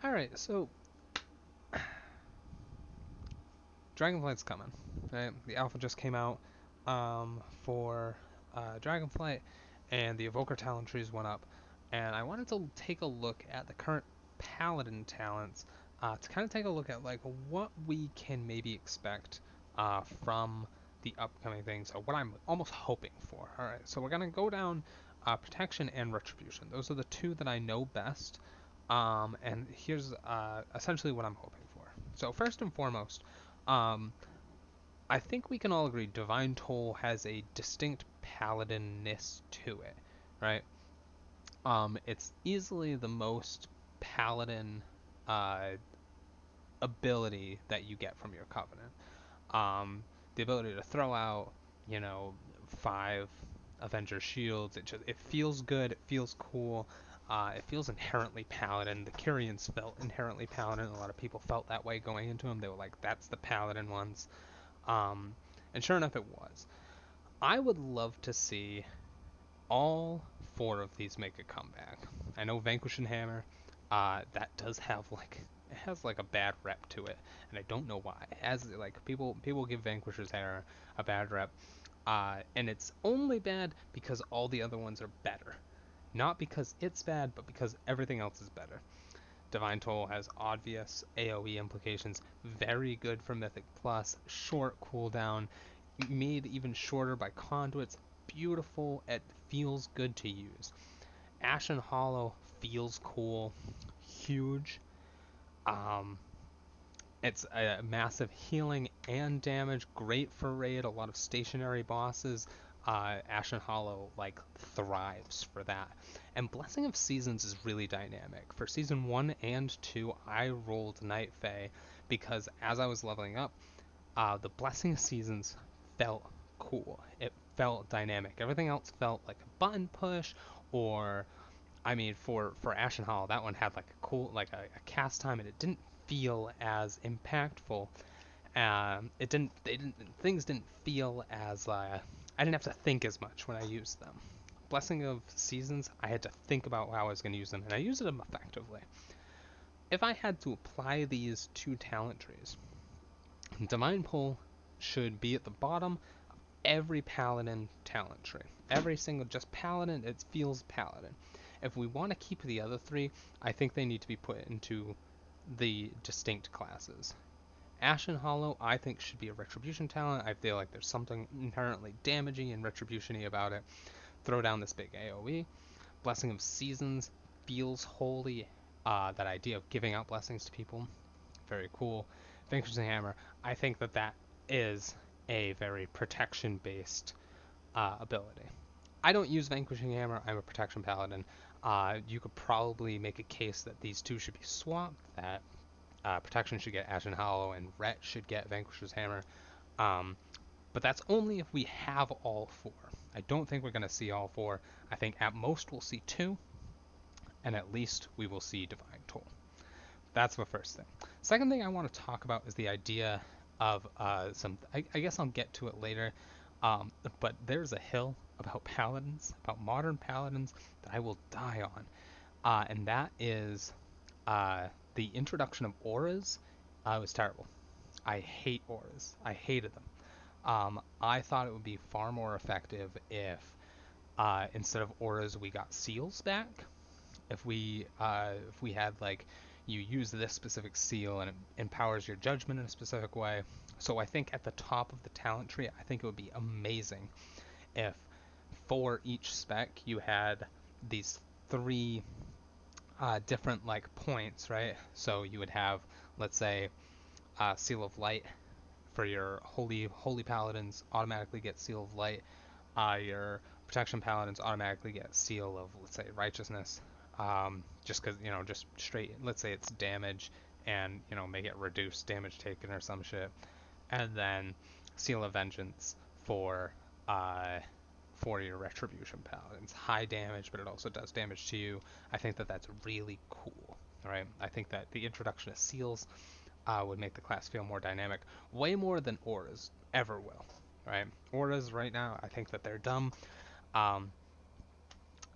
Alright, so Dragonflight's coming. Right? The alpha just came out for Dragonflight, and the Evoker talent trees went up. And I wanted to take a look at the current Paladin talents to kind of take a look at like what we can maybe expect from the upcoming things, or what I'm almost hoping for. All right, so we're gonna go down protection and retribution. Those are the two that I know best. And here's essentially what I'm hoping for. So first and foremost, um, I think we can all agree Divine Toll has a distinct paladin-ness to it, right? It's easily the most paladin uh, ability that you get from your covenant. Um, the ability to throw out, you know, 5 Avenger shields. It feels good. It feels cool. It feels inherently paladin. The Kyrians felt inherently paladin. A lot of people felt that way going into them. They were like, "That's the paladin ones." Um, and sure enough, it was. I would love to see all 4 of these make a comeback. I know Vanquish and Hammer, that does have like it has like a bad rep to it, and I don't know why. As like people give Vanquish's Hammer a bad rep, and it's only bad because all the other ones are better. Not because it's bad, but because everything else is better. Divine Toll has obvious AoE implications, very good for Mythic Plus, short cooldown, made even shorter by conduits, beautiful, it feels good to use. Ashen Hollow feels cool, huge. Um, it's a massive healing and damage, great for raid, a lot of stationary bosses. Ashen Hollow like thrives for that. And Blessing of Seasons is really dynamic. For season 1 and 2, I rolled Night Fae because as I was leveling up, the Blessing of Seasons felt cool. It felt dynamic. Everything else felt like a button push, or I mean, for Ashen Hollow, that one had like a cool like a cast time, and it didn't feel as impactful. It didn't. They didn't. Things didn't feel as. I didn't have to think as much when I used them. Blessing of Seasons, I had to think about how I was going to use them, and I used them effectively. If I had to apply these 2 talent trees, Divine Pull should be at the bottom of every Paladin talent tree. Every single, just Paladin, it feels Paladin. If we want to keep the other 3, I think they need to be put into the distinct classes. Ashen Hollow, I think, should be a Retribution talent. I feel like there's something inherently damaging and retribution-y about it. Throw down this big AoE. Blessing of Seasons feels holy. That idea of giving out blessings to people, very cool. Vanquishing Hammer, I think that is a very protection-based ability. I don't use Vanquishing Hammer. I'm a protection paladin. You could probably make a case that these 2 should be swapped. That protection should get Ashen Hollow and Ret should get Vanquisher's Hammer. Um, but that's only if we have all 4. I don't think we're going to see all 4. I think at most we'll see 2, and at least we will see Divine Toll. That's the first thing. Second thing I want to talk about is the idea of some. I guess I'll get to it later. But there's a hill about paladins, about modern paladins, that I will die on, and that is the introduction of auras. Was terrible. I hate auras. I hated them. I thought it would be far more effective if instead of auras we got seals back. If we had like you use this specific seal and it empowers your judgment in a specific way. So I think at the top of the talent tree, I think it would be amazing if for each spec you had these 3 different like points, right? So you would have, let's say, Seal of Light for your holy paladins automatically get Seal of Light. Your protection paladins automatically get Seal of, let's say, Righteousness. Just because, just straight, let's say it's damage and, make it reduce damage taken or some shit. And then Seal of Vengeance for uh, for your Retribution paladins. High damage, but it also does damage to you. I think that that's really cool. Right? I think that the introduction of seals would make the class feel more dynamic, way more than auras ever will. Right? Auras right now, I think that they're dumb. Um,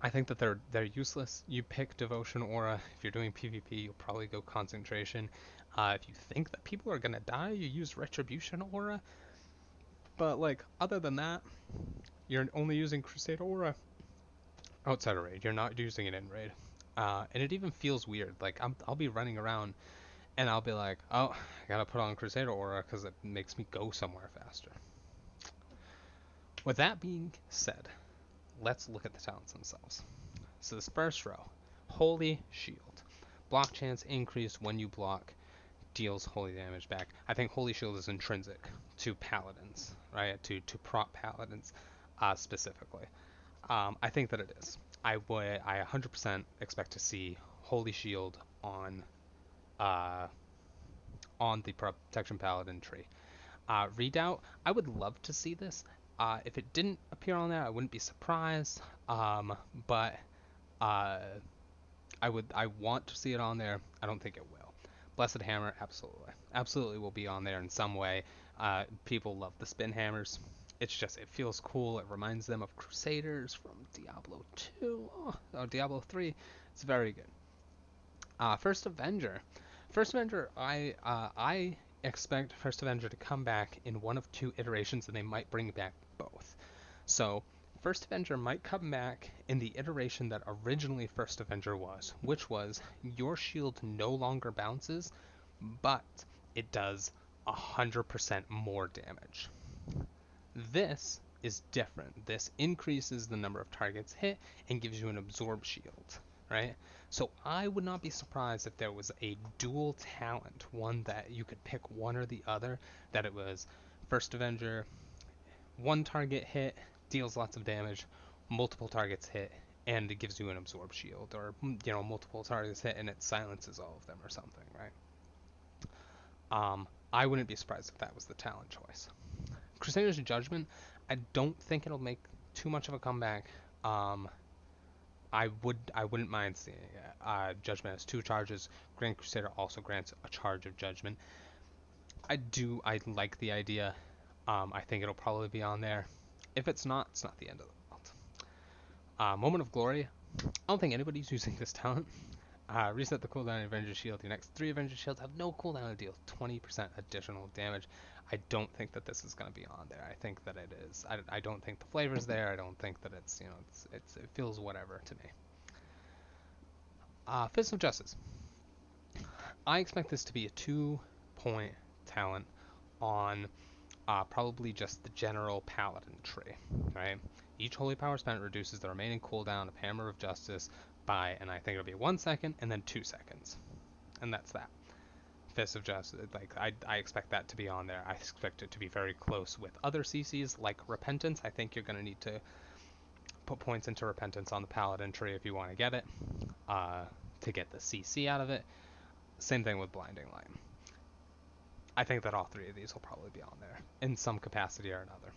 I think that they're useless. You pick Devotion Aura. If you're doing PvP, you'll probably go Concentration. If you think that people are gonna die, you use Retribution Aura. But like other than that, you're only using Crusade Aura outside of raid. You're not using it in raid. And it even feels weird. Like I'll be running around and I'll be like, oh, I gotta put on Crusader Aura because it makes me go somewhere faster. With that being said, let's look at the talents themselves. So this first row, Holy Shield. Block chance increased when you block, deals holy damage back. I think Holy Shield is intrinsic to paladins, right? To prop paladins specifically. I think that it is. I 100% expect to see Holy Shield uh, on the Protection Paladin tree. Redoubt, I would love to see this. If it didn't appear on there, I wouldn't be surprised. But uh, I want to see it on there. I don't think it will. Blessed Hammer, absolutely will be on there in some way. People love the spin hammers. It's just it feels cool. It reminds them of Crusaders from Diablo 2 or Diablo 3. It's very good. First Avenger. First Avenger, I expect First Avenger to come back in one of two iterations, and they might bring back both. So, First Avenger might come back in the iteration that originally First Avenger was, which was your shield no longer bounces, but it does 100% more damage. This is different. This increases the number of targets hit and gives you an absorb shield, right? So I would not be surprised if there was a dual talent, one that you could pick one or the other, that it was First Avenger, one target hit, deals lots of damage, multiple targets hit, and it gives you an absorb shield, or multiple targets hit and it silences all of them or something, right? I wouldn't be surprised if that was the talent choice. Crusader's Judgment, I don't think it'll make too much of a comeback. I wouldn't mind seeing it. Judgment has 2 charges. Grand Crusader also grants a charge of Judgment. I like the idea. I think it'll probably be on there. If it's not the end of the world. Moment of Glory. I don't think anybody's using this talent. Reset the cooldown of Avenger Shield. Your next 3 Avenger Shields have no cooldown to deal 20% additional damage. I don't think that this is going to be on there. I think that it is. I don't think the flavor's there. I don't think that it's, it feels whatever to me. Fist of Justice. I expect this to be a 2-point talent on probably just the general Paladin tree, right? Each holy power spent reduces the remaining cooldown of Hammer of Justice by, and I think it'll be 1 second and then 2 seconds. And that's that. Fist of Justice, like I expect that to be on there. I expect it to be very close with other CCs like Repentance. I think you're going to need to put points into Repentance on the Paladin tree if you want to get it, to get the CC out of it. Same thing with Blinding Light. I think that all 3 of these will probably be on there in some capacity or another.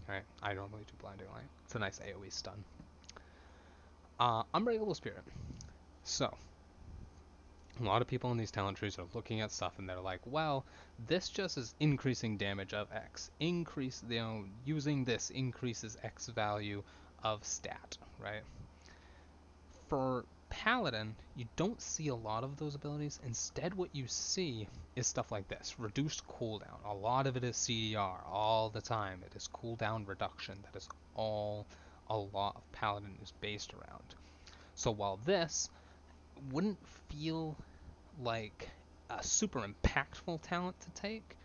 Right? I normally do Blinding Light. It's a nice AoE stun. Unbreakable Spirit. So, a lot of people in these talent trees are looking at stuff and they're like, well, this just is increasing damage of X. Using this increases X value of stat, right? For Paladin, you don't see a lot of those abilities. Instead, what you see is stuff like this. Reduced cooldown. A lot of it is CDR all the time. It is cooldown reduction. That is all a lot of Paladin is based around. So while this wouldn't feel like a super impactful talent to take,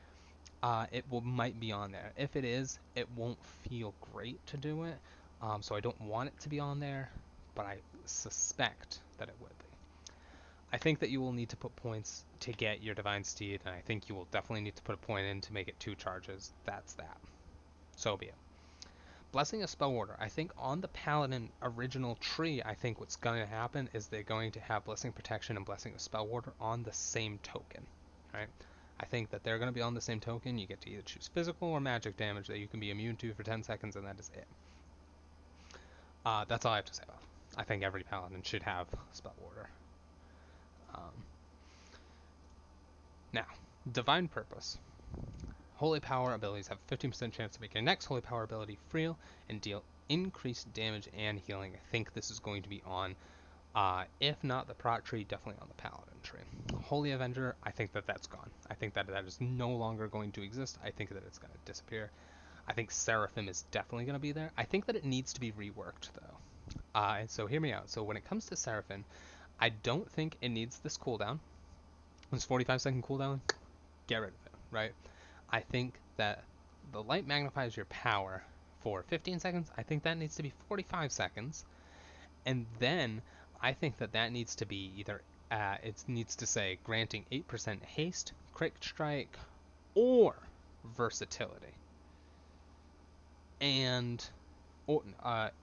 might be on there. If it is, it won't feel great to do it. So I don't want it to be on there, but I suspect that it would be. I think that you will need to put points to get your Divine Steed, and I think you will definitely need to put a point in to make it 2 charges. That's that. So be it. Blessing of Spell Order. I think on the Paladin original tree, I think what's going to happen is they're going to have Blessing Protection and Blessing of Spell Order on the same token, right? I think that they're going to be on the same token. You get to either choose physical or magic damage that you can be immune to for 10 seconds, and that is it. That's all I have to say about it. I think every Paladin should have Spell Order. Now, Divine Purpose. Holy Power abilities have a 15% chance to make your next Holy Power ability free and deal increased damage and healing. I think this is going to be on, if not the Prot tree, definitely on the Paladin tree. Holy Avenger, I think that that's gone. I think that that is no longer going to exist. I think that it's going to disappear. I think Seraphim is definitely going to be there. I think that it needs to be reworked, though. And so hear me out. So when it comes to Seraphim, I don't think it needs this cooldown. This 45-second cooldown, get rid of it, right? I think that the light magnifies your power for 15 seconds. I think that needs to be 45 seconds. And then I think that that needs to be either, it needs to say granting 8% haste, crit strike, or versatility. And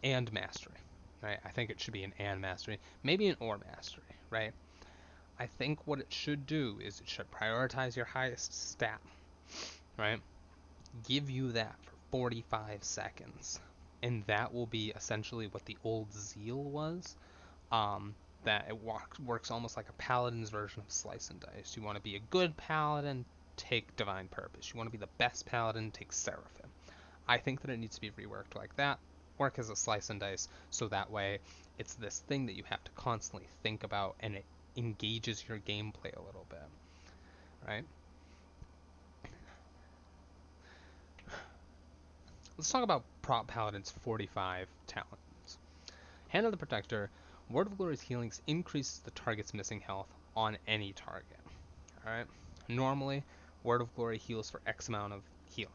and mastery, right? I think it should be an and mastery, maybe an or mastery, right? I think what it should do is it should prioritize your highest stat, right? Give you that for 45 seconds, and that will be essentially what the old Zeal was. That it works almost like a Paladin's version of Slice and Dice. You want to be a good Paladin, take Divine Purpose. You want to be the best Paladin, take Seraphim. I think that it needs to be reworked like that, work as a Slice and Dice, so that way it's this thing that you have to constantly think about, and it engages your gameplay a little bit, right? Let's talk about Prot Paladin's 45 talents. Hand of the Protector, Word of Glory's healings increases the target's missing health on any target. Alright? Normally, Word of Glory heals for X amount of healing.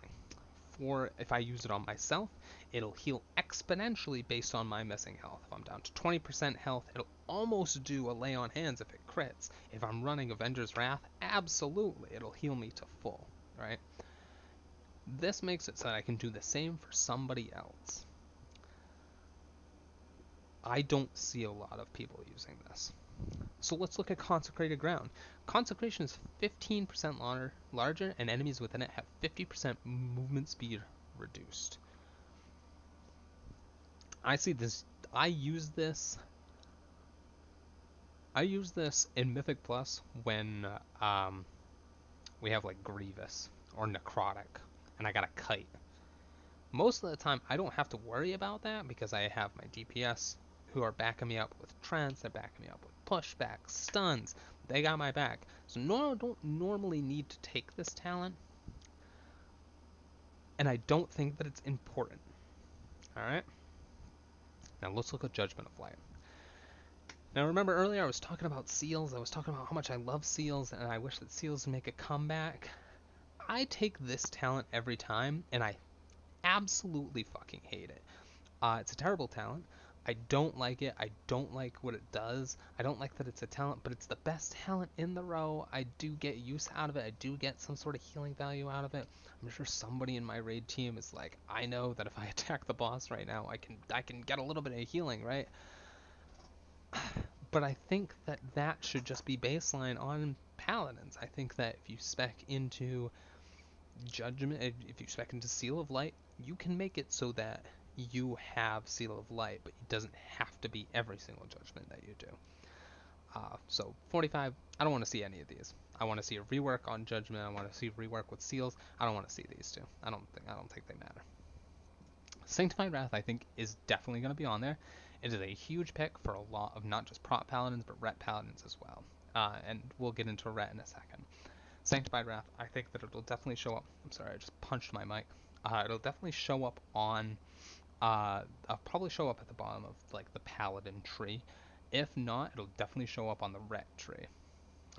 For if I use it on myself, it'll heal exponentially based on my missing health. If I'm down to 20% health, it'll almost do a lay on hands if it crits. If I'm running Avenger's Wrath, absolutely, it'll heal me to full, right? This makes it so that I can do the same for somebody else. I don't see a lot of people using this. So let's look at Consecrated Ground. Consecration is 15% larger, and enemies within it have 50% movement speed reduced. I see this. I use this in Mythic Plus when we have like Grievous or Necrotic, and I got a Kite. Most of the time, I don't have to worry about that because I have my DPS who are backing me up with Trance, they're backing me up with pushback, stuns. They got my back. So I don't normally need to take this talent, and I don't think that it's important. Alright? Now let's look at Judgment of Light. Now remember earlier I was talking about seals, I was talking about how much I love seals, and I wish that seals would make a comeback. I take this talent every time, and I absolutely fucking hate it. It's a terrible talent. I don't like it. I don't like what it does. I don't like that it's a talent, but it's the best talent in the row. I do get use out of it. I do get some sort of healing value out of it. I'm sure somebody in my raid team is like, I know that if I attack the boss right now, I can get a little bit of healing, right? But I think that that should just be baseline on Paladins. I think that if you spec into Judgment, if you spec into Seal of Light, you can make it so that you have Seal of Light, but it doesn't have to be every single Judgment that you do. So 45, I don't want to see any of these. I want to see a rework on Judgment. I want to see a rework with Seals. I don't want to see these two. I don't think they matter. Sanctified Wrath, I think, is definitely going to be on there. It is a huge pick for a lot of not just Prot Paladins, but Ret Paladins as well. And we'll get into Ret in a second. Sanctified Wrath, I think that it'll definitely show up. I'm sorry, I just punched my mic. It'll definitely show up on. I'll probably show up at the bottom of like the Paladin tree. If not, it'll definitely show up on the Ret tree.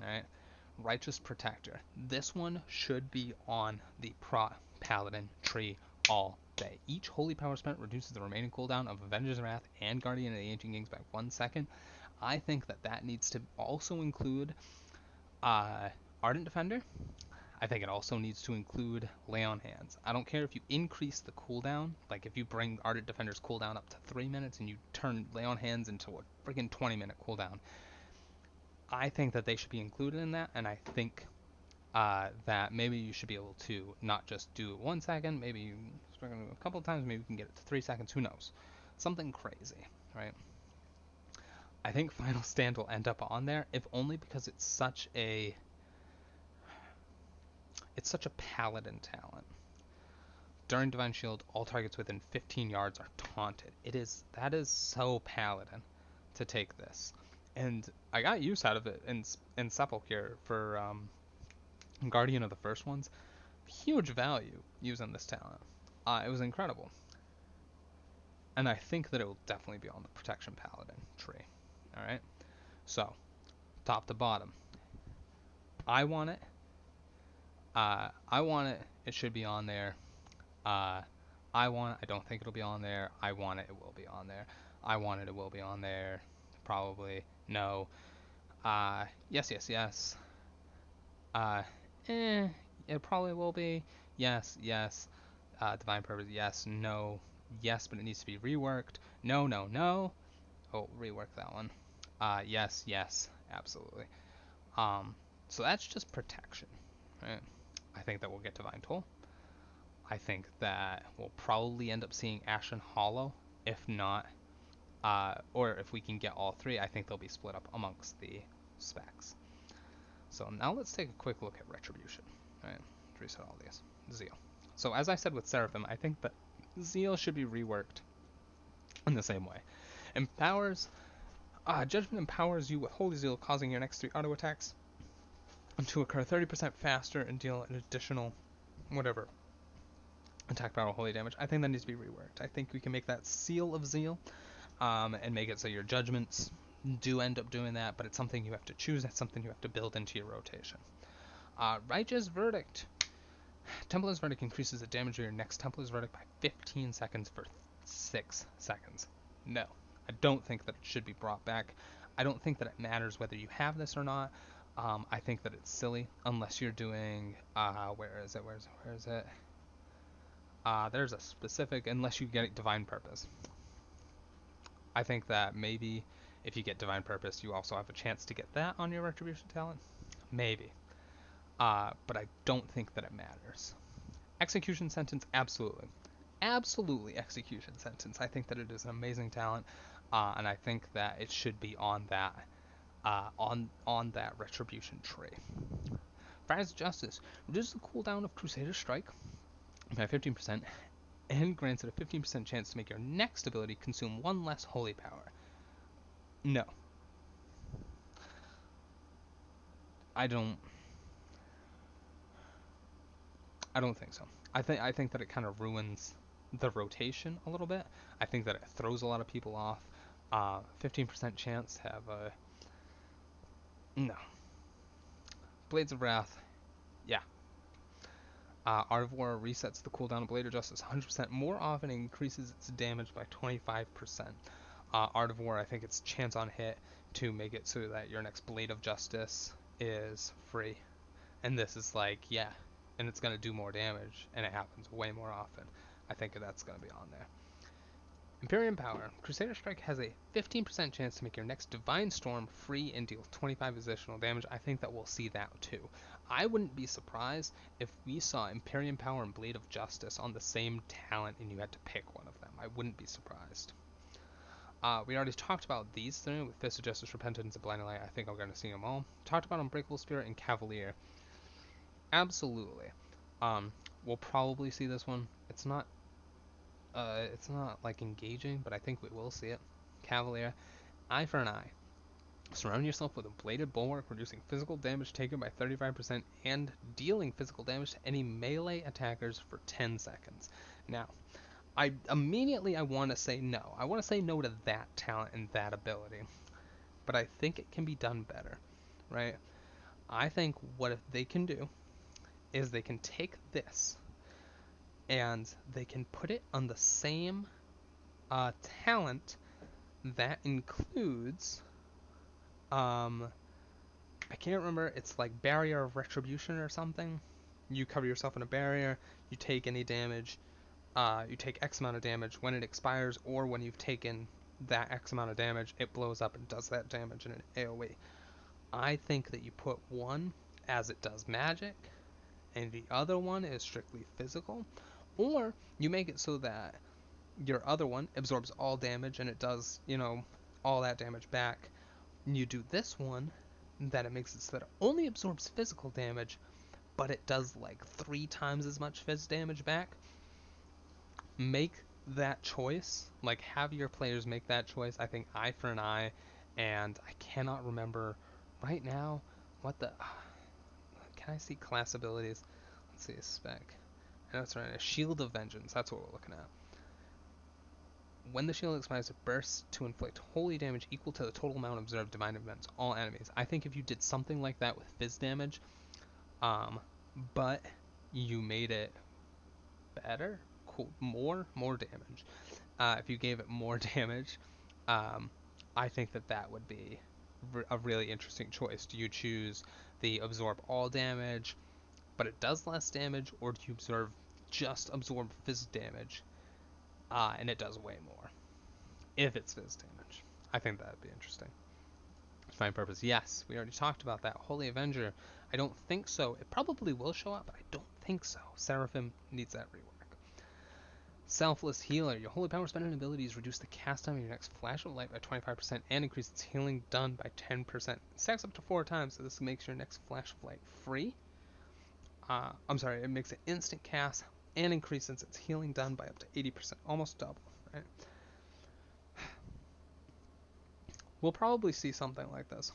Alright? Righteous Protector. This one should be on the Prot Paladin tree all day. Each holy power spent reduces the remaining cooldown of Avenger's Wrath and Guardian of the Ancient Kings by 1 second. I think that that needs to also include Ardent Defender. I think it also needs to include Lay on Hands. I don't care if you increase the cooldown, like if you bring Ardent Defender's cooldown up to 3 minutes and you turn Lay on Hands into a freaking 20-minute cooldown. I think that they should be included in that, and I think that maybe you should be able to not just do it 1 second, maybe you start a couple of times, maybe you can get it to 3 seconds, who knows. Something crazy, right? I think Final Stand will end up on there, if only because it's such a Paladin talent. During Divine Shield, all targets within 15 yards are taunted. That is so Paladin to take this. And I got use out of it in Sepulchre for Guardian of the First Ones. Huge value using this talent. It was incredible. And I think that it will definitely be on the Protection Paladin tree. Alright? So, top to bottom. I want it. I want it. It should be on there. I want it. I don't think it'll be on there. I want it. It will be on there. I want it. It will be on there. Probably. No. Yes, yes, yes. It probably will be. Yes, yes. Divine Purpose, yes, no. Yes, but it needs to be reworked. No, no, no. Oh, rework that one. Yes, yes, absolutely. So that's just protection, right? I think that we'll get Divine Toll. I think that we'll probably end up seeing Ashen Hollow. If not, or if we can get all three, I think they'll be split up amongst the specs. So now let's take a quick look at Retribution. Right, let's reset all these. Zeal. So as I said with Seraphim, I think that Zeal should be reworked in the same way. Judgment empowers you with Holy Zeal, causing your next 3 auto attacks to occur 30% faster and deal an additional whatever attack power holy damage. I think that needs to be reworked. I think we can make that Seal of Zeal and make it so your judgments do end up doing that, but it's something you have to choose. That's something you have to build into your rotation. Righteous Verdict. Templar's Verdict increases the damage of your next Templar's Verdict by 15 seconds for 6 seconds. No, I don't think that it should be brought back. I don't think that it matters whether you have this or not. I think that it's silly unless you're doing, where is it? There's a specific, unless you get Divine Purpose. I think that maybe if you get Divine Purpose, you also have a chance to get that on your Retribution talent. Maybe. But I don't think that it matters. Execution Sentence, absolutely. Absolutely Execution Sentence. I think that it is an amazing talent, and I think that it should be on that on that Retribution tree. Fires of Justice reduces the cooldown of Crusader Strike by 15% and grants it a 15% chance to make your next ability consume 1 less holy power. No. I don't think so. I think that it kind of ruins the rotation a little bit. I think that it throws a lot of people off. 15% chance have a... No. Blades of Wrath, yeah. Art of War resets the cooldown of Blade of Justice 100% more often and increases its damage by 25%. Art of War, I think it's chance on hit to make it so that your next Blade of Justice is free. And this is like, yeah, and it's going to do more damage, and it happens way more often. I think that's going to be on there. Imperium Power. Crusader Strike has a 15% chance to make your next Divine Storm free and deal 25 additional damage. I think that we'll see that too. I wouldn't be surprised if we saw Imperium Power and Blade of Justice on the same talent and you had to pick one of them. I wouldn't be surprised. We already talked about these three with Fist of Justice, Repentance, and Blinding Light. I think I'm going to see them all. Talked about Unbreakable Spirit and Cavalier. Absolutely. We'll probably see this one. It's not like engaging, but I think we will see it. Cavalier, Eye for an Eye. Surround yourself with a bladed bulwark, reducing physical damage taken by 35% and dealing physical damage to any melee attackers for 10 seconds. Now, I want to say no. I want to say no to that talent and that ability. But I think it can be done better, right? I think what they can do is they can take this and they can put it on the same talent that includes I can't remember, it's like Barrier of Retribution or something. You cover yourself in a barrier, you take any damage, you take X amount of damage when it expires, or when you've taken that X amount of damage, it blows up and does that damage in an AoE. I think that you put one as it does magic, and the other one is strictly physical, or you make it so that your other one absorbs all damage and it does, all that damage back. You do this one that it makes it so that it only absorbs physical damage, but it does like 3 times as much phys damage back. make that choice. Like, have your players make that choice. I think eye for an eye, and I cannot remember right now what the. Can I see class abilities? Let's see a spec. I know it's right. A Shield of Vengeance. That's what we're looking at. When the shield expires, it bursts to inflict holy damage equal to the total amount observed divine events all enemies. I think if you did something like that with fizz damage, but you made it better, cool, more damage. If you gave it more damage, I think that would be a really interesting choice. Do you choose the absorb all damage, but it does less damage, or do you absorb fizz damage, and it does way more if it's fizz damage? I think that would be interesting. Fine purpose, yes, we already talked about that. Holy Avenger, I don't think so. It probably will show up, but I don't think so. Seraphim needs that rework. Selfless Healer. Your holy power spending abilities reduce the cast time of your next flash of light by 25% and increase its healing done by 10%. It stacks up to 4 times, so this makes your next flash of light free. It makes it instant cast and increases its healing done by up to 80%, almost double, right? We'll probably see something like this.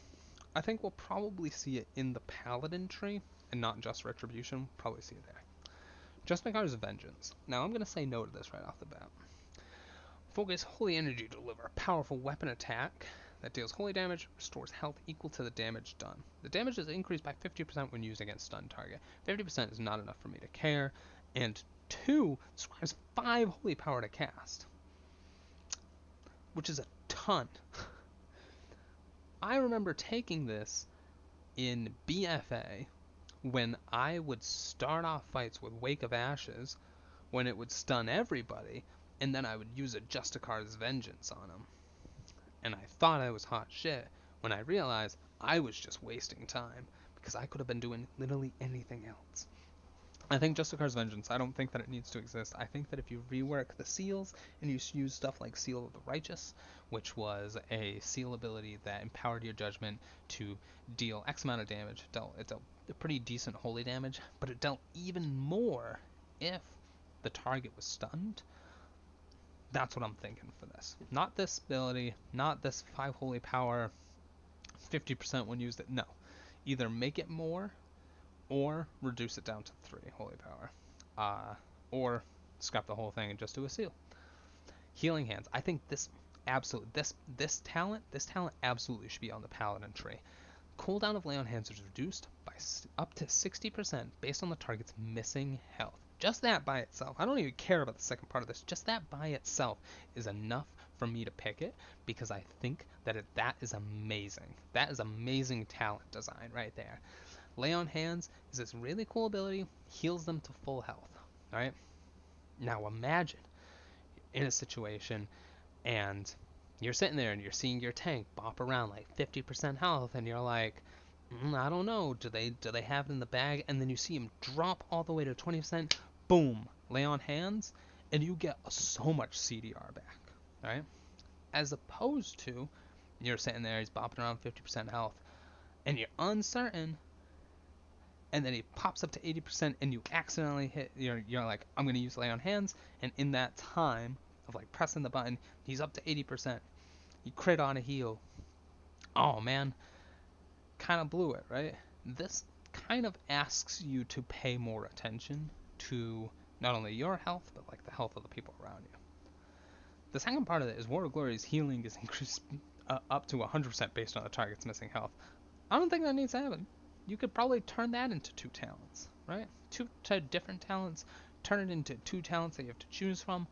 I think we'll probably see it in the Paladin tree, and not just Retribution. We'll probably see it there. Just because of Vengeance. Now I'm going to say no to this right off the bat. Focus Holy Energy to deliver a powerful weapon attack that deals holy damage, restores health equal to the damage done. The damage is increased by 50% when used against stunned target. 50% is not enough for me to care. And 2, this requires 5 holy power to cast, which is a ton. I remember taking this in BFA when I would start off fights with Wake of Ashes, when it would stun everybody, and then I would use a Justicar's Vengeance on them. And I thought I was hot shit when I realized I was just wasting time, because I could have been doing literally anything else. I think Justicar's Vengeance, I don't think that it needs to exist. I think that if you rework the seals and you use stuff like Seal of the Righteous, which was a seal ability that empowered your judgment to deal X amount of damage, it dealt a pretty decent holy damage, but it dealt even more if the target was stunned. That's what I'm thinking for this. Not this ability, not this 5 holy power, 50% when used. No. Either make it more or reduce it down to 3 holy power, or scrap the whole thing and just do a seal. Healing Hands. I think this talent absolutely should be on the Paladin tree. Cooldown of Lay on Hands is reduced by up to 60% based on the target's missing health. Just that by itself, I don't even care about the second part of this, just that by itself is enough for me to pick it, because I think that that is amazing. That is amazing talent design right there. Lay on Hands is this really cool ability, heals them to full health, right? Now imagine in a situation and you're sitting there and you're seeing your tank bop around like 50% health, and you're like, I don't know, do they have it in the bag? And then you see him drop all the way to 20%, boom, Lay on Hands, and you get so much CDR back, right? As opposed to, you're sitting there, he's bopping around 50% health, and you're uncertain, and then he pops up to 80%, and you accidentally hit, you're like, I'm going to use Lay on Hands, and in that time of like pressing the button, he's up to 80%. You crit on a heal. Oh man, kind of blew it, right? This kind of asks you to pay more attention to not only your health, but like the health of the people around you. The second part of it is War of Glory's healing is increased up to 100% based on the target's missing health. I don't think that needs to happen. You could probably turn that into 2 talents, right? 2 different talents, turn it into 2 talents that you have to choose from.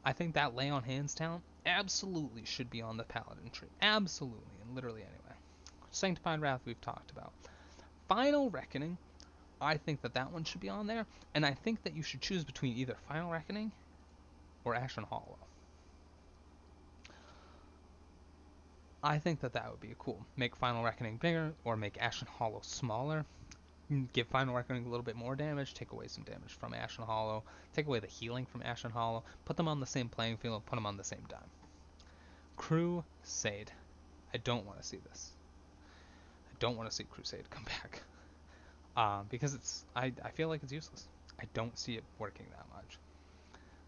I think that Lay on Hands talent absolutely should be on the Paladin tree. Absolutely, and literally anyway. Sanctified Wrath we've talked about. Final Reckoning, I think that one should be on there, and I think that you should choose between either Final Reckoning or Ashen Hollow. I think that would be cool. Make Final Reckoning bigger, or make Ashen Hollow smaller. Give Final Reckoning a little bit more damage, take away some damage from Ashen Hollow, take away the healing from Ashen Hollow, put them on the same playing field, put them on the same dime. Crusade. I don't want to see this. I don't want to see Crusade come back. Because I feel like it's useless. I don't see it working that much.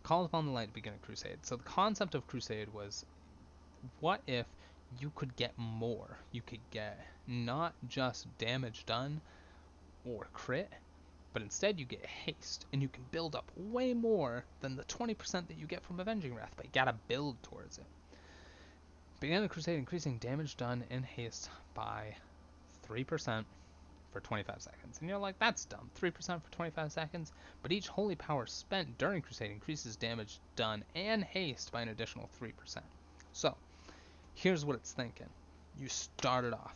Call upon the light to begin a crusade. So the concept of crusade was, what if you could get more? You could get not just damage done or crit, but instead you get haste, and you can build up way more than the 20% that you get from Avenging Wrath, but you gotta build towards it. Begin the crusade increasing damage done and haste by 3% for 25 seconds. And you're like, that's dumb. 3% for 25 seconds? But each holy power spent during crusade increases damage done and haste by an additional 3%. So, here's what it's thinking. You started off.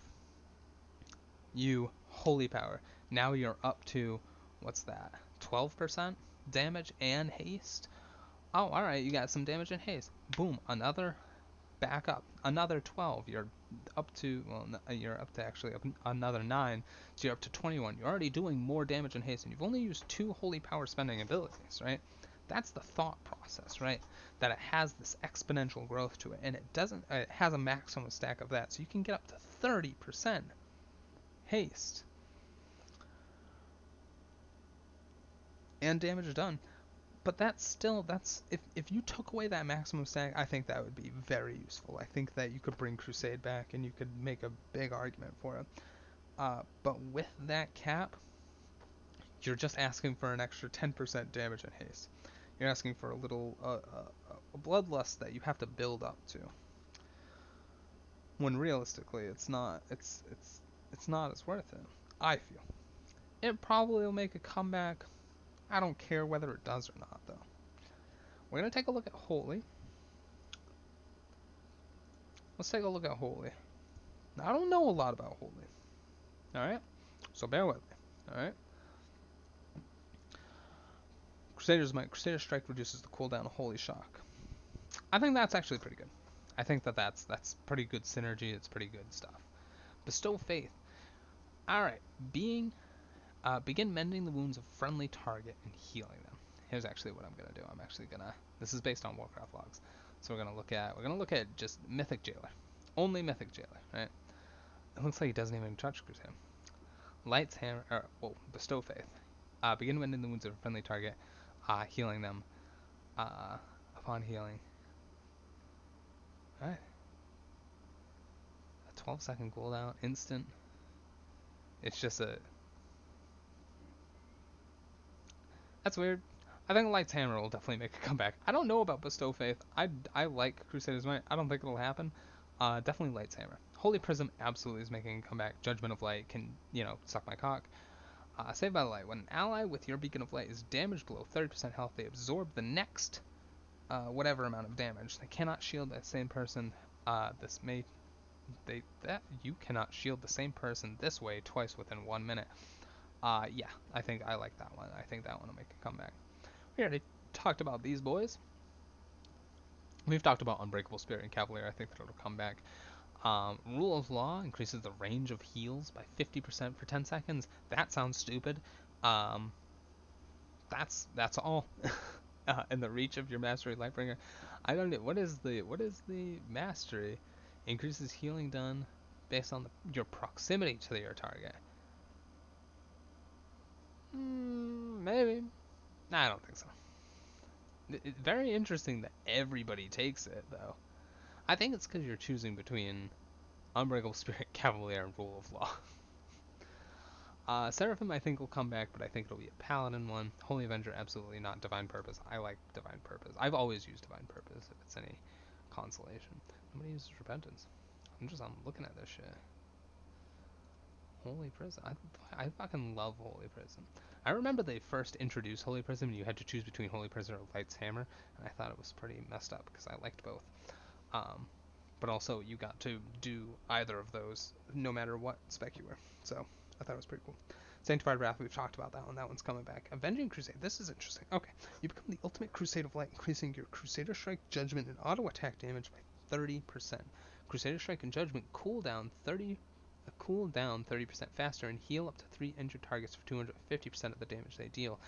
You holy power. Now you're up to, what's that? 12% damage and haste? Oh, alright, you got some damage and haste. Boom, another back up. Another 12. You're up to, well, you're up to actually another 9. So you're up to 21. You're already doing more damage and haste, and you've only used 2 holy power spending abilities, right? That's the thought process, right? That it has this exponential growth to it, and it has a maximum stack of that, so you can get up to 30% haste. And damage done. But that's if you took away that maximum stack, I think that would be very useful. I think that you could bring Crusade back and you could make a big argument for it. But with that cap, you're just asking for an extra 10% damage and haste. You're asking for a little a bloodlust that you have to build up to. When realistically, it's not not as worth it. I feel it probably will make a comeback. I don't care whether it does or not, though. We're going to take a look at Holy. Let's take a look at Holy. Now, I don't know a lot about Holy. Alright? So bear with me. Alright? Crusader's Might. Crusader Strike reduces the cooldown of Holy Shock. I think that's actually pretty good. I think that's pretty good synergy. It's pretty good stuff. Bestow Faith. Alright. Begin mending the wounds of friendly target and healing them. Here's actually what I'm going to do. This is based on Warcraft logs. So we're going to look at just Mythic Jailer. Only Mythic Jailer, right? It looks like he doesn't even touch Crusader. Light's Hammer, Bestow Faith. Begin mending the wounds of a friendly target, healing them. Upon healing. Alright. A 12-second cooldown, instant. It's just that's weird. I think Light's Hammer will definitely make a comeback. I don't know about Bestow Faith. I like Crusader's Might. I don't think it'll happen. Definitely Light's Hammer. Holy Prism absolutely is making a comeback. Judgment of Light can, suck my cock. Saved by the Light. When an ally with your Beacon of Light is damaged below 30% health, they absorb the next whatever amount of damage. They cannot shield that same person. You cannot shield the same person this way twice within 1 minute. Yeah, I think I like that one. I think that one will make a comeback. We already talked about these boys. We've talked about Unbreakable Spirit and Cavalier. I think that it'll come back. Rule of Law increases the range of heals by 50% for 10 seconds. That sounds stupid. That's all. And the reach of your Mastery Lightbringer. I don't know. What is the Mastery? Increases healing done based on your proximity to your target. Maybe. Nah, I don't think so. It's very interesting that everybody takes it, though. I think it's because you're choosing between Unbreakable Spirit, Cavalier, and Rule of Law. Seraphim, I think, will come back, but I think it'll be a Paladin one. Holy Avenger, absolutely not. Divine Purpose. I like Divine Purpose. I've always used Divine Purpose, if it's any consolation. Nobody uses Repentance. I'm looking at this shit. Holy Prism. I fucking love Holy Prism. I remember they first introduced Holy Prism and you had to choose between Holy Prism or Light's Hammer, and I thought it was pretty messed up because I liked both. But also you got to do either of those no matter what spec you were. So I thought it was pretty cool. Sanctified Wrath, we've talked about that one. That one's coming back. Avenging Crusade. This is interesting. Okay. You become the ultimate Crusade of Light, increasing your Crusader Strike, Judgment, and auto attack damage by 30%. Crusader Strike and Judgment cooldown 30% faster and heal up to 3 injured targets for 250% of the damage they deal.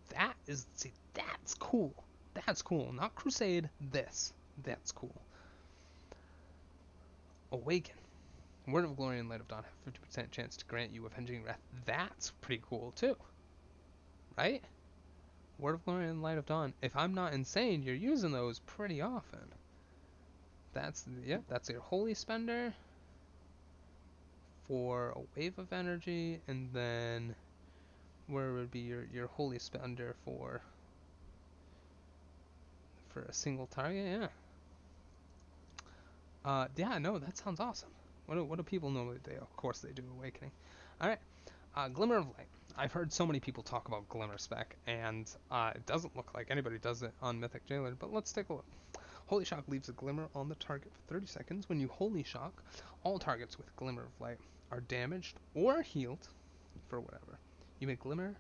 That's cool. That's cool. Not Crusade, That's cool. Awaken. Word of Glory and Light of Dawn have 50% chance to grant you Avenging Wrath. That's pretty cool too. Right? Word of Glory and Light of Dawn. If I'm not insane, you're using those pretty often. That's your holy spender for a wave of energy, and then where would be your holy spender for a single target? Yeah. Yeah, no, that sounds awesome. What do people normally do? Of course they do Awakening. All right. Glimmer of Light. I've heard so many people talk about Glimmer spec, and it doesn't look like anybody does it on Mythic Jailer, but let's take a look. Holy Shock leaves a glimmer on the target for 30 seconds. When you Holy Shock, all targets with Glimmer of Light are damaged or healed for whatever. You may Glimmer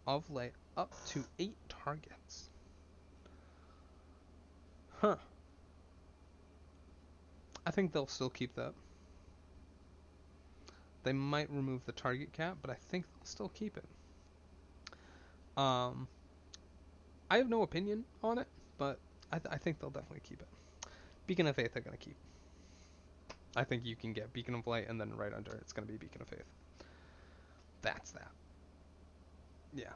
of Light up to 8 targets. Huh. I think they'll still keep that. They might remove the target cap, but I think they'll still keep it. I have no opinion on it, but I think they'll definitely keep it. Beacon of Faith they're going to keep. I think you can get Beacon of Light, and then right under it's going to be Beacon of Faith. That's that. Yeah.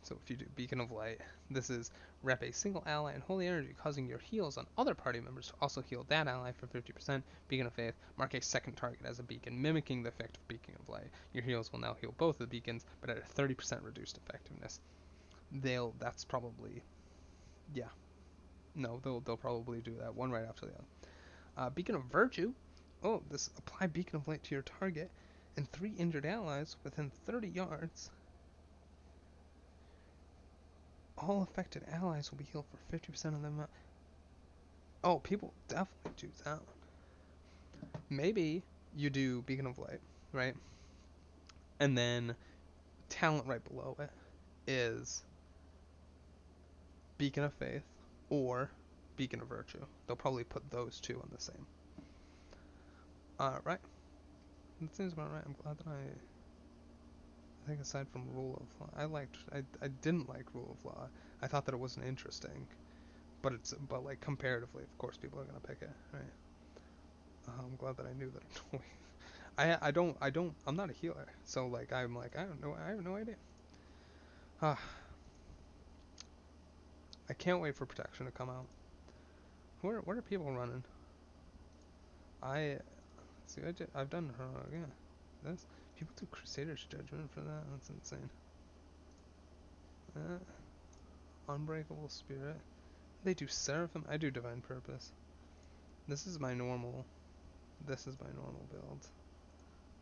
So if you do Beacon of Light, this is rep a single ally in holy energy, causing your heals on other party members to also heal that ally for 50%. Beacon of Faith, mark a second target as a beacon, mimicking the effect of Beacon of Light. Your heals will now heal both of the beacons, but at a 30% reduced effectiveness. That's probably, yeah. No, they'll probably do that one right after the other. Beacon of Virtue. Oh, this apply Beacon of Light to your target and 3 injured allies within 30 yards. All affected allies will be healed for 50% of them. Oh, people definitely do that. Maybe you do Beacon of Light, right? And then talent right below it is Beacon of Faith or Beacon of Virtue. They'll probably put those two on the same. Right. That seems about right. I'm glad that I think aside from Rule of Law, I didn't like Rule of Law. I thought that it wasn't interesting, but like comparatively, of course, people are gonna pick it, right? I'm glad that I knew that. I'm not a healer, so like I don't know, I have no idea. I can't wait for Protection to come out. What are people running? I see. I've done yeah. This people do Crusader's Judgment for that. That's insane. Unbreakable Spirit. They do Seraphim. I do Divine Purpose. This is my normal build.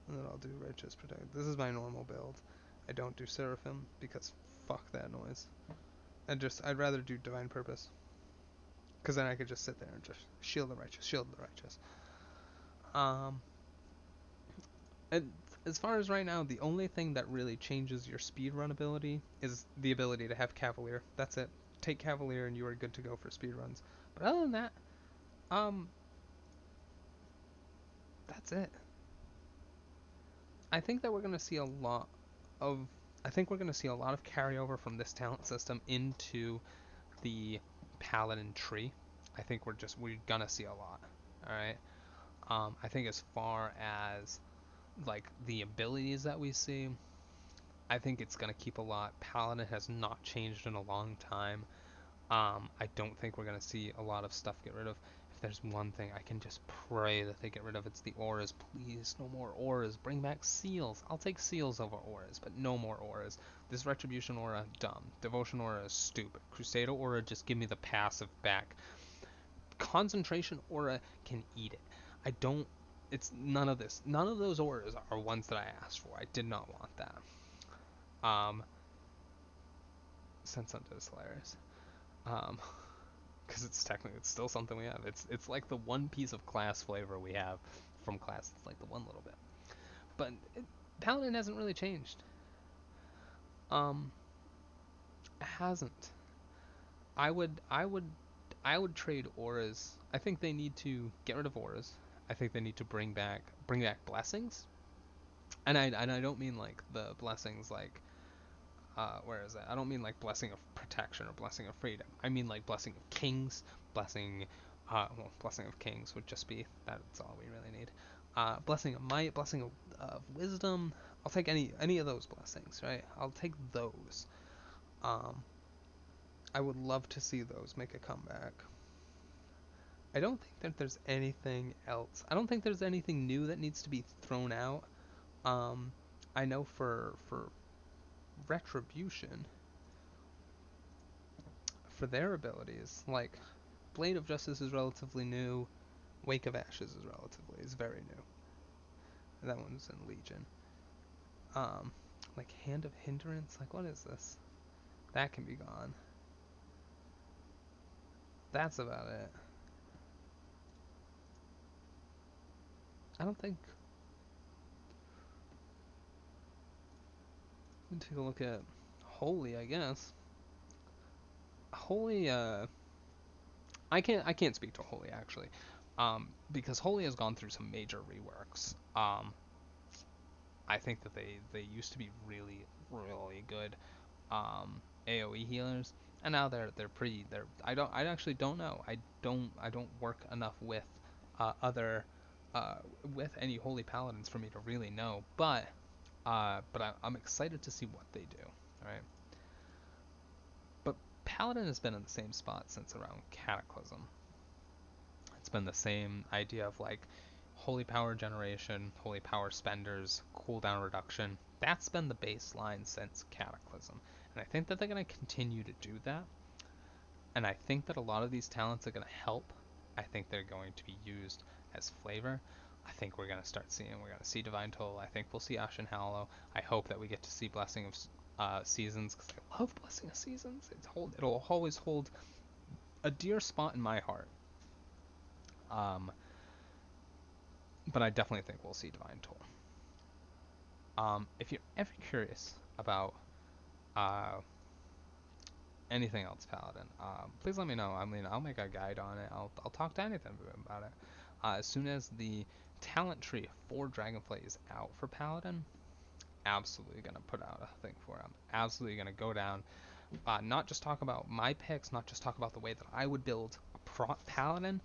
And then I'll do Righteous Protect. This is my normal build. I don't do Seraphim because fuck that noise. I'd rather do Divine Purpose. Because then I could just sit there and just shield the righteous. And as far as right now, the only thing that really changes your speedrun ability is the ability to have Cavalier. That's it. Take Cavalier and you are good to go for speedruns. But other than that, that's it. I think we're gonna see a lot of carryover from this talent system into the Paladin tree. I think we're gonna see a lot. All right. I think as far as like the abilities that we see, I think it's gonna keep a lot. Paladin has not changed in a long time. I don't think we're gonna see a lot of stuff get rid of. If there's one thing I can just pray that they get rid of, it's the auras. Please, no more auras. Bring back seals. I'll take seals over auras, but no more auras. This Retribution aura, dumb. Devotion aura is stupid. Crusader aura, just give me the passive back. Concentration aura can eat it. I don't. It's none of this. None of those auras are ones that I asked for. I did not want that. Sense Unto is hilarious. Because it's still something we have. It's like the one piece of class flavor we have from class. It's like the one little bit. But Paladin hasn't really changed. It hasn't. I would trade auras. I think they need to get rid of auras. I think they need to bring back blessings. And I don't mean like the blessings like where is that? I don't mean like blessing of protection or blessing of freedom. I mean like blessing of kings, blessing of kings would just be that's all we really need. Blessing of might, blessing of wisdom. I'll take any of those blessings, right? I'll take those. I would love to see those make a comeback. I don't think that there's anything else. I don't think there's anything new that needs to be thrown out. Um, I know for Retribution, for their abilities, like Blade of Justice is relatively new. Wake of Ashes is very new. That one's in Legion. Um, like Hand of Hindrance, like what is this? That can be gone. That's about it. I don't think. Let me take a look at Holy, I guess. Holy, I can't speak to Holy actually, because Holy has gone through some major reworks. I think that they used to be really good AOE healers, and now they're pretty. I actually don't know. I don't work enough with other with any Holy Paladins for me to really know, but I'm excited to see what they do. All right, but Paladin has been in the same spot since around Cataclysm. It's been the same idea of like holy power generation, holy power spenders, cooldown reduction. That's been the baseline since Cataclysm. And I think that they're going to continue to do that. And I think that a lot of these talents are going to help. I think they're going to be used as flavor. I think we're going to see Divine Toll. I think we'll see Ashen Hallow. I hope that we get to see Blessing of Seasons, because I love Blessing of Seasons. It'll always hold a dear spot in my heart. Um, but I definitely think we'll see Divine Toll. If you're ever curious about uh, anything else Paladin, please let me know. I mean, I'll make a guide on it. I'll talk to anything about it. As soon as the talent tree for Dragonflight is out for Paladin, absolutely gonna put out a thing for it. I'm absolutely gonna go down, not just talk about my picks, not just talk about the way that I would build a prop Paladin,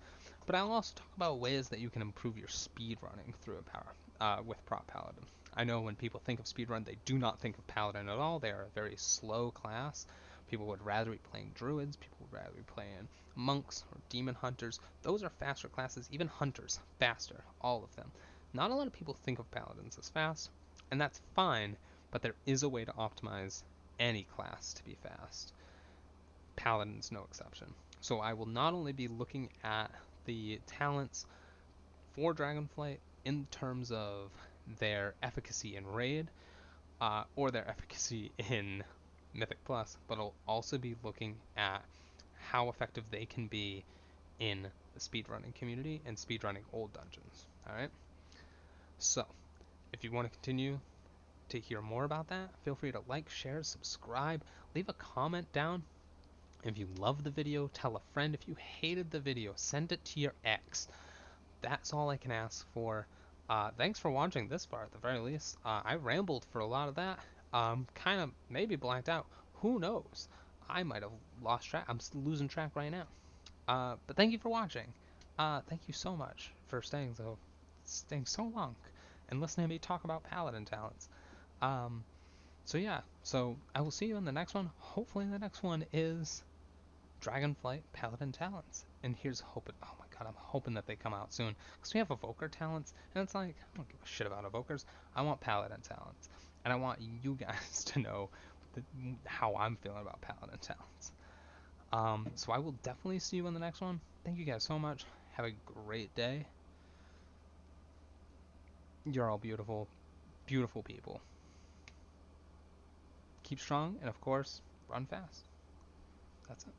but I'll also talk about ways that you can improve your speed running through a power with prop Paladin. I know when people think of speedrun, they do not think of Paladin at all. They are a very slow class. People would rather be playing Druids. People would rather be playing Monks or Demon Hunters. Those are faster classes. Even Hunters, faster. All of them. Not a lot of people think of Paladins as fast, and that's fine, but there is a way to optimize any class to be fast. Paladin's no exception. So I will not only be looking at the talents for Dragonflight in terms of their efficacy in Raid, or their efficacy in Mythic Plus, but I'll also be looking at how effective they can be in the speedrunning community and speedrunning old dungeons. Alright? So, if you want to continue to hear more about that, feel free to like, share, subscribe, leave a comment down. If you love the video, tell a friend. If you hated the video, send it to your ex. That's all I can ask for. Thanks for watching this far at the very least. I rambled for a lot of that. Kind of maybe blanked out. Who knows? I might have lost track. I'm losing track right now. But thank you for watching. Thank you so much for staying so long and listening to me talk about Paladin talents. Um, so yeah, so I will see you in the next one. Hopefully the next one is Dragonflight Paladin talents. And here's hoping. Oh my god, I'm hoping that they come out soon, because we have Evoker talents, and it's like I don't give a shit about Evokers. I want Paladin talents, and I want you guys to know how I'm feeling about Paladin talents. So I will definitely see you in the next one. Thank you guys so much. Have a great day. You're all beautiful, beautiful people. Keep strong, and of course, run fast. That's it.